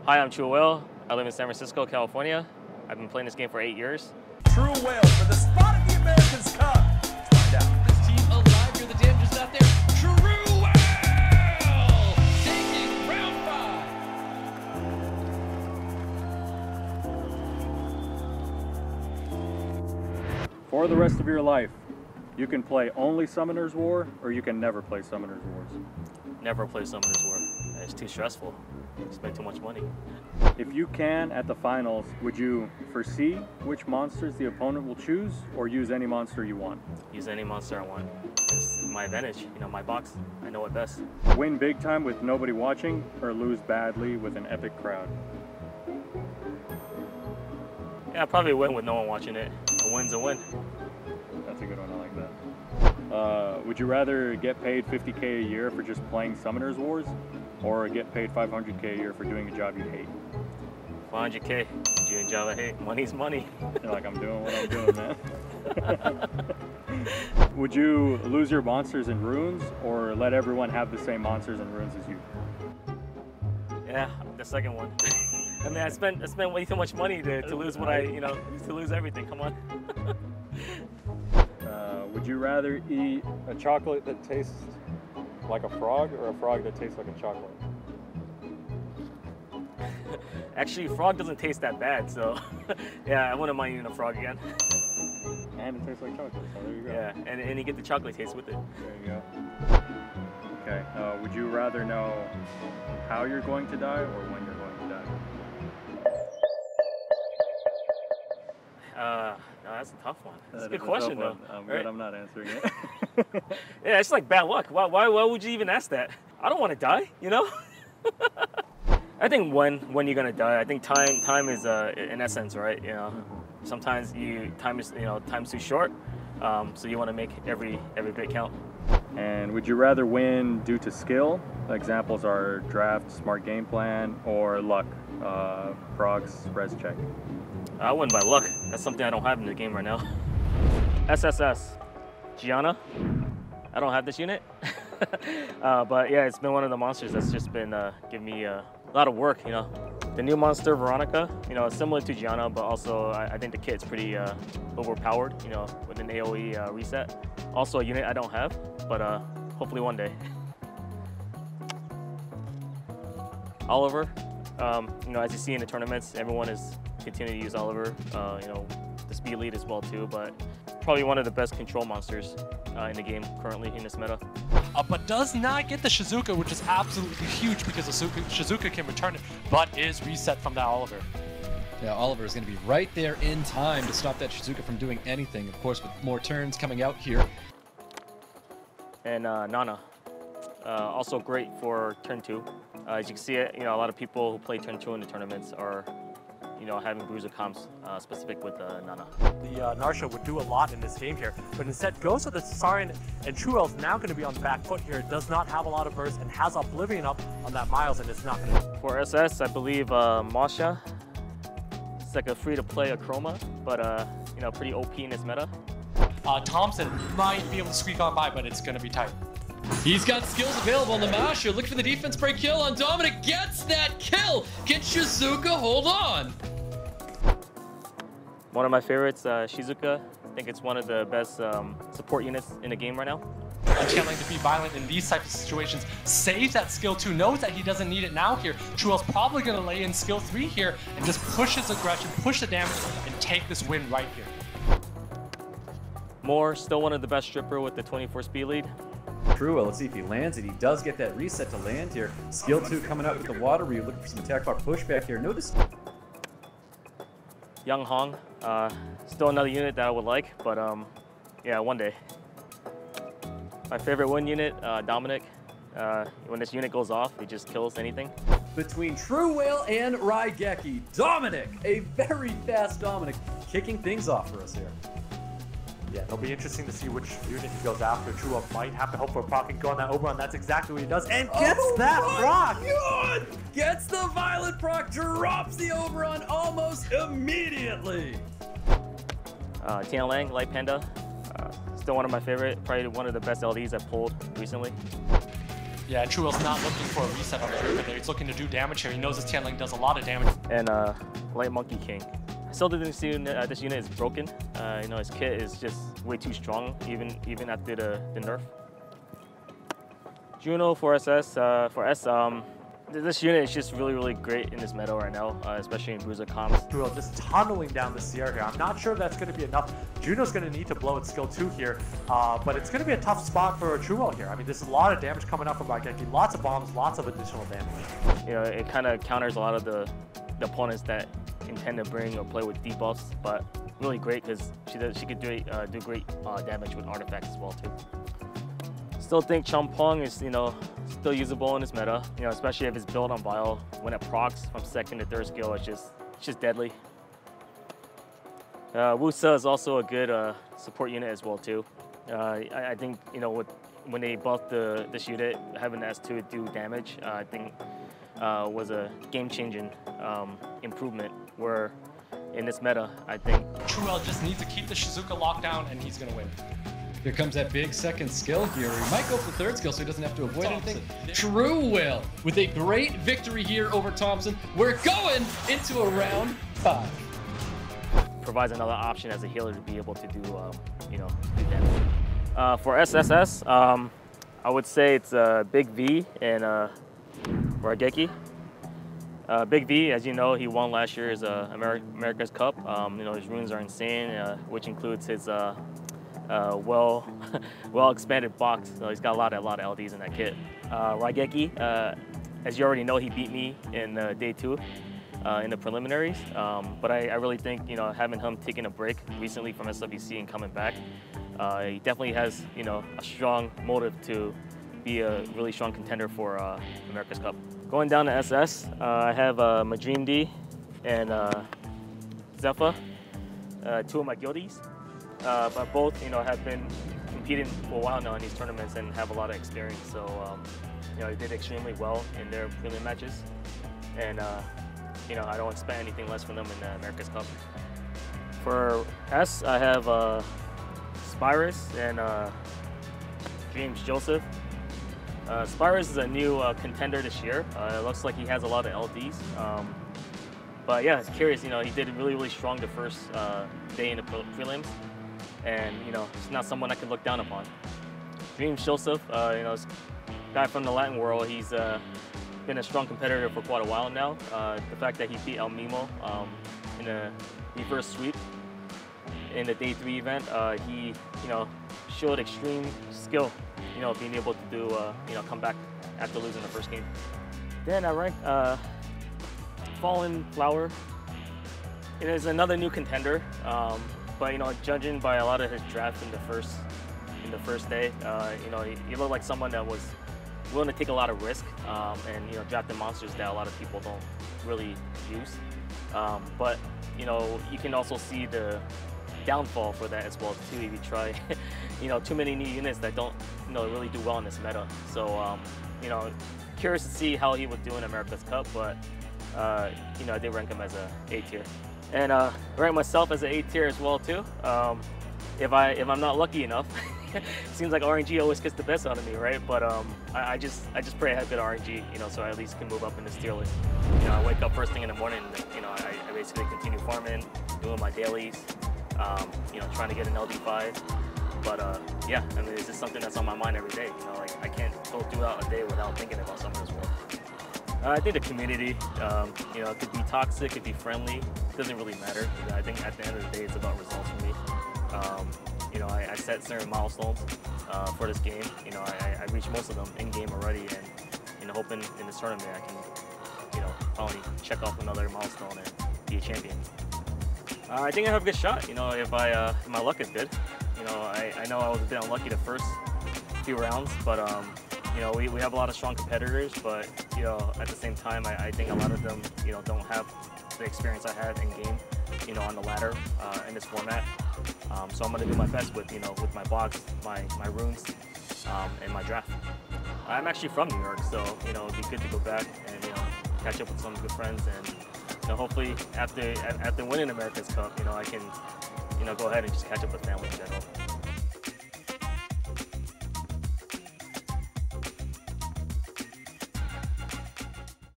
Hi, I'm Truewhale. I live in San Francisco, California. I've been playing this game for 8 years. Truewhale for the spot of the America's Cup. Let's find out. This team alive here, the damages out there. Truewhale taking round 5. For the rest of your life, you can play only Summoner's War, or you can never play Summoner's Wars. Never play Summoner's War. It's too stressful. Spend too much money. If you can, at the finals, would you foresee which monsters the opponent will choose, or use any monster you want? Use any monster I want. It's my advantage, you know, my box. I know it best. Win big time with nobody watching, or lose badly with an epic crowd? Yeah, I'll probably win with no one watching it. A win's a win. That's a good one, I like that. Would you rather get paid $50K a year for just playing Summoner's Wars, or get paid $500K a year for doing a job you hate? 500K, doing a job I hate. Money's money. You're like, I'm doing what I'm doing, man. Would you lose your monsters in runes, or let everyone have the same monsters and runes as you? Yeah, the second one. I mean, I spent way too much money to lose what to lose everything. Come on. Would you rather eat a chocolate that tastes like a frog, or a frog that tastes like a chocolate? Actually, frog doesn't taste that bad, so yeah, I wouldn't mind eating a frog again. And it tastes like chocolate, so there you go. Yeah, and you get the chocolate taste with it. There you go. Okay, would you rather know how you're going to die, or when you're going to die? No, that's a tough one. That's a good question, though. I'm glad I'm not answering it. Yeah, it's like bad luck. Why would you even ask that? I don't want to die, you know? I think when you're gonna die, I think time is in essence, right? You know, sometimes time's too short, so you want to make every bit count. And would you rather win due to skill? Examples are draft, smart game plan, or luck, procs, res check. I win by luck. That's something I don't have in the game right now. SSS, Gianna. I don't have this unit, but yeah, it's been one of the monsters that's just been giving me a lot of work. You know, the new monster Veronica. You know, similar to Gianna, but also I think the kit's pretty overpowered. You know, with an AOE reset. Also a unit I don't have, but hopefully one day. Oliver. You know, as you see in the tournaments, everyone is continuing to use Oliver. You know, the speed lead as well too, but probably one of the best control monsters in the game currently in this meta. But does not get the Shizuka, which is absolutely huge because Shizuka can return it, but is reset from that Oliver. Yeah, Oliver is going to be right there in time to stop that Shizuka from doing anything. Of course, with more turns coming out here. And Nana, also great for turn 2. As you can see, you know, a lot of people who play turn 2 in the tournaments are, you know, having bruiser comps specific with Nana. The Narsha would do a lot in this game here, but instead goes to the Sarin, and Truewhale's now going to be on the back foot here. Does not have a lot of burst and has Oblivion up on that Miles, and it's not going to. For SS, I believe Masha. It's like a free-to-play Chroma, but you know, pretty OP in this meta. Thompson might be able to squeak on by, but it's going to be tight. He's got skills available on the Masher. Looking for the defense break kill on Dominic. Gets that kill. Can Shizuka hold on? One of my favorites, Shizuka. I think it's one of the best support units in the game right now. Channeling to be violent in these types of situations. Saves that skill 2. Knows that he doesn't need it now here. Truewhale's probably going to lay in skill 3 here and just push his aggression, push the damage, and take this win right here. Moore, still one of the best stripper with the 24 speed lead. Truewhale, let's see if he lands it. He does get that reset to land here. Skill 2 coming out with the water wheel, looking for some attack bar pushback here. Notice. Young Hong, still another unit that I would like, but yeah, one day. My favorite win unit, Dominic. When this unit goes off, he just kills anything. Between Truewhale and Raigeki, Dominic, a very fast Dominic, kicking things off for us here. Yeah, it'll be interesting to see which unit he goes after. Truewhale might have to hope for a proc and go on that Oberon. That's exactly what he does, and gets that proc! God! Gets the violent proc, drops the Oberon almost immediately. Tian Lang, Light Panda, still one of my favorite, probably one of the best LDs I've pulled recently. Yeah, and Truewhale's not looking for a reset on the Griffin there. He's looking to do damage here. He knows his Tian Link does a lot of damage. And Light Monkey King. I still didn't see this unit is broken. You know, his kit is just way too strong, even after the nerf. Juno for SS, this unit is just really great in this meta right now, especially in bruiser comps. Truewhale just tunneling down the Sierra here. I'm not sure if that's going to be enough. Juno's going to need to blow its skill 2 here, but it's going to be a tough spot for Truewhale here. I mean, there's a lot of damage coming up from Raigeki, lots of bombs, lots of additional damage. You know, it kind of counters a lot of the opponents that intend to bring or play with debuffs, but really great because she could do great damage with artifacts as well too. Still think Champong is, you know, still usable in this meta, you know, especially if it's built on Vile. When it procs from 2nd to 3rd skill, it's just deadly. Wusa is also a good support unit as well too. I think, you know, when they buffed this unit, having S2 do damage, I think was a game-changing improvement. Where in this meta, I think Truewhale just needs to keep the Shizuka locked down, and he's gonna win. Here comes that big 2nd skill here. He might go for 3rd skill so he doesn't have to avoid anything. Truewhale with a great victory here over Thompson. We're going into a round 5. Provides another option as a healer to be able to do, you know, do damage. For SSS, I would say it's Big V and Raigeki. Big V, as you know, he won last year's America's Cup. You know, his runes are insane, which includes his well expanded box. So he's got a lot of LDs in that kit. Raigeki, as you already know, he beat me in day 2 in the preliminaries. But I really think, you know, having him taking a break recently from SWC and coming back, he definitely has, you know, a strong motive to be a really strong contender for America's Cup. Going down to SS, I have Madream D and Zephyr, 2 of my guildies. But both, you know, have been competing for a while now in these tournaments and have a lot of experience. So, you know, they did extremely well in their prelim matches. And, you know, I don't expect anything less from them in the America's Cup. For S, I have Spyrus and James Joseph. Spyrus is a new contender this year. It looks like he has a lot of LDs. But yeah, it's curious, you know, he did really strong the first day in the prelims. And, you know, it's not someone I can look down upon. James Joseph, you know, a guy from the Latin world, he's been a strong competitor for quite a while now. The fact that he beat El Mimo in the reverse sweep in the day 3 event, he, you know, showed extreme skill, you know, being able to do, you know, come back after losing the first game. Then I ranked Fallen Flower. It is another new contender, but, you know, judging by a lot of his drafts in the first day, you know, he looked like someone that was willing to take a lot of risk and, you know, drafting monsters that a lot of people don't really use. But, you know, you can also see the downfall for that as well too if you try, you know, too many new units that don't, you know, really do well in this meta. So, you know, curious to see how he would do in America's Cup, but, you know, I did rank him as a A tier. And rank myself as an A tier as well too. If I'm not lucky enough, seems like RNG always gets the best out of me, right? But I just pray I have good RNG, you know, so I at least can move up in this tier list. You know, I wake up first thing in the morning, and, you know, I basically continue farming, doing my dailies, you know, trying to get an LD5. But yeah, I mean, it's just something that's on my mind every day. You know, like I can't go throughout a day without thinking about something as well. I think the community, you know, it could be toxic, it could be friendly. It doesn't really matter. You know, I think at the end of the day, it's about results for me. You know, I set certain milestones for this game. You know, I reached most of them in game already, and, you know, hoping in this tournament I can, you know, finally check off another milestone and be a champion. I think I have a good shot. You know, if my luck is good. You know, I know I was a bit unlucky the first few rounds, but you know, we have a lot of strong competitors, but, you know, at the same time, I think a lot of them, you know, don't have the experience I had in game, you know, on the ladder in this format. So I'm going to do my best with, you know, with my box, my runes, and my draft. I'm actually from New York, so, you know, it'd be good to go back and, you know, catch up with some good friends, and, you know, hopefully after winning America's Cup, you know, I can, you know, go ahead and just catch up with family in general.